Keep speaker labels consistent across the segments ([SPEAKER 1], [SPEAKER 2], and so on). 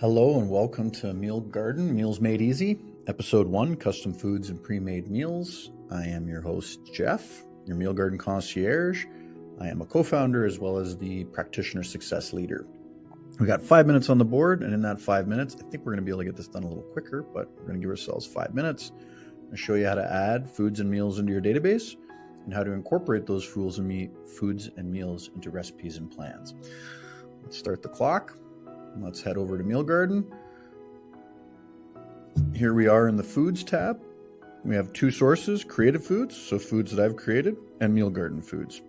[SPEAKER 1] Hello and welcome to Meal Garden, Meals Made Easy, Episode 1, Custom Foods and Pre-Made Meals. I am your host, Jeff, your Meal Garden concierge. I am a co-founder as well as the practitioner success leader. We got 5 minutes on the board, and in that 5 minutes, I think we're going to be able to get this done a little quicker, but we're going to give ourselves 5 minutes and show you how to add foods and meals into your database and how to incorporate those foods and meals into recipes and plans. Let's start the clock. Let's head over to Meal Garden. Here we are in the Foods tab. We have two sources, Creative Foods, so foods that I've created, and Meal Garden Foods.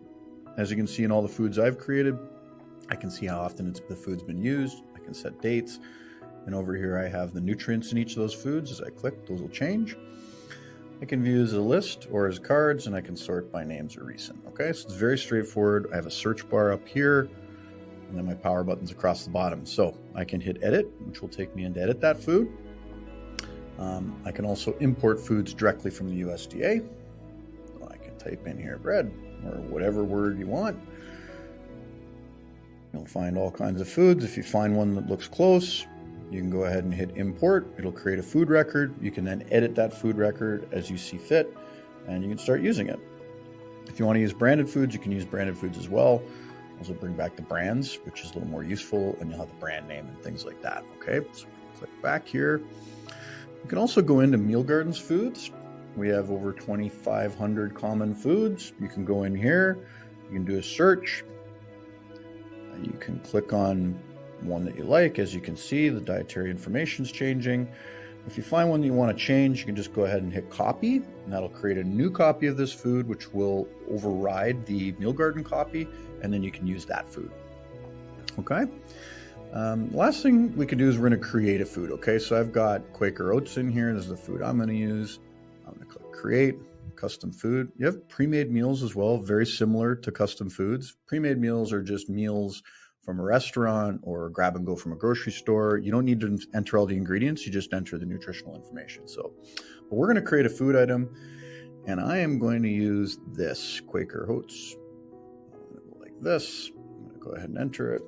[SPEAKER 1] As you can see in all the foods I've created, I can see how often the food's been used. I can set dates. And over here I have the nutrients in each of those foods. As I click, those will change. I can view as a list or as cards, and I can sort by names or recent. Okay, so it's very straightforward. I have a search bar up here, and then my power button's across the bottom. So I can hit edit, which will take me in to edit that food. I can also import foods directly from the USDA. So I can type in here bread or whatever word you want. You'll find all kinds of foods. If you find one that looks close, you can go ahead and hit import. It'll create a food record. You can then edit that food record as you see fit, and you can start using it. If you want to use branded foods, you can use branded foods as well. Also bring back the brands, which is a little more useful, and you'll have the brand name and things like that. Okay, so click back here. You can also go into Meal Garden's foods. We have over 2,500 common foods. You can go in here, you can do a search. You can click on one that you like. As you can see, the dietary information is changing. If you find one that you want to change, you can just go ahead and hit copy, and that'll create a new copy of this food, which will override the Meal Garden copy, and then you can use that food. Okay. Last thing we can do is we're going to create a food. Okay. So I've got Quaker Oats in here. This is the food I'm going to use. I'm going to click create, custom food. You have pre-made meals as well, very similar to custom foods. Pre-made meals are just meals from a restaurant or grab and go from a grocery store. You don't need to enter all the ingredients. You just enter the nutritional information. So, but we're going to create a food item, and I am going to use this Quaker Oats. I'm going to go like this. I'm going to go ahead and enter it.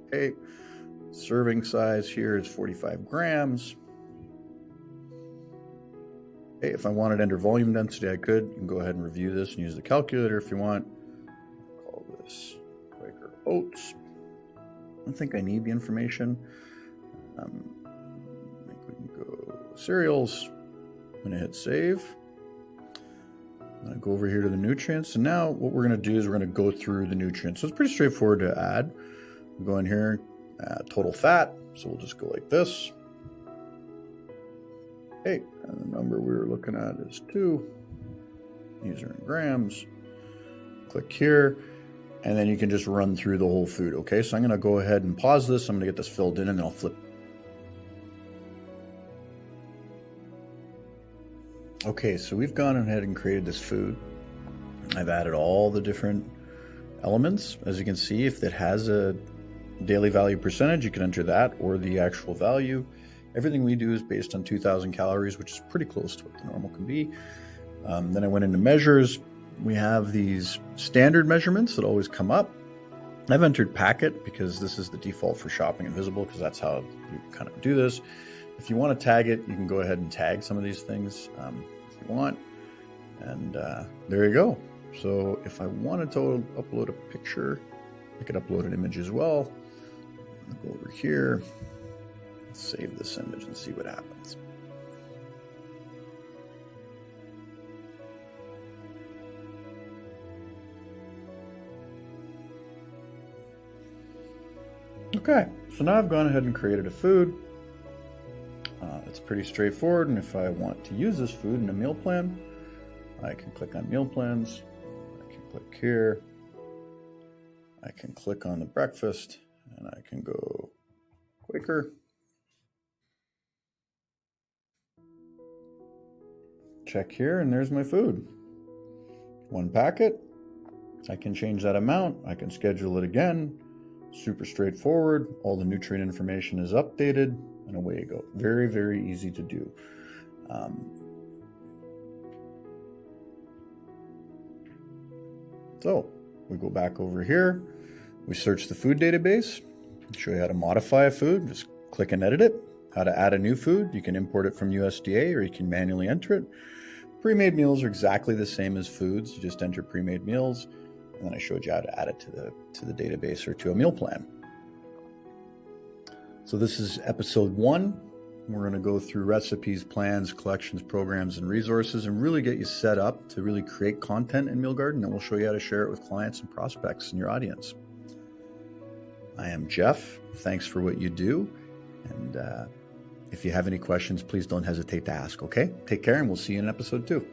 [SPEAKER 1] Okay. Serving size here is 45 grams. Okay. If I wanted to enter volume density, I could. You can go ahead and review this and use the calculator if you want. Call this Quaker Oats. I don't think I need the information. I think we can go cereals. I'm going to hit save. I'm going to go over here to the nutrients. And now what we're going to do is we're going to go through the nutrients. So it's pretty straightforward to add. We'll go in here, total fat. So we'll just go like this. Okay, and the number we were looking at is 2. These are in grams. Click here. And then you can just run through the whole food. Okay, so I'm going to go ahead and pause this. I'm going to get this filled in, and then I'll flip. Okay, so we've gone ahead and created this food. I've added all the different elements. As you can see, if it has a daily value percentage, you can enter that or the actual value. Everything we do is based on 2,000 calories, which is pretty close to what the normal can be. Then I went into measures. We have these standard measurements that always come up. I've entered packet because this is the default for Shopping Invisible, because that's how you kind of do this. If you want to tag it, you can go ahead and tag some of these things if you want. And there you go. So if I wanted to upload a picture, I could upload an image as well. I'll go over here, save this image and see what happens. Okay, so now I've gone ahead and created a food. It's pretty straightforward, and if I want to use this food in a meal plan, I can click on meal plans. I can click here. I can click on the breakfast, and I can go Quaker. Check here, and there's my food. 1 packet. I can change that amount. I can schedule it again. Super straightforward. All the nutrient information is updated, and away you go. Very, very easy to do. So we go back over here. We search the food database. Show you how to modify a food. Just click and edit it. How to add a new food. You can import it from USDA or you can manually enter it. Pre-made meals are exactly the same as foods. You just enter pre-made meals. And then I showed you how to add it to the database or to a meal plan. So this is episode 1. We're going to go through recipes, plans, collections, programs, and resources and really get you set up to really create content in Meal Garden. And we'll show you how to share it with clients and prospects in your audience. I am Jeff. Thanks for what you do. And if you have any questions, please don't hesitate to ask, okay? Take care, and we'll see you in episode 2.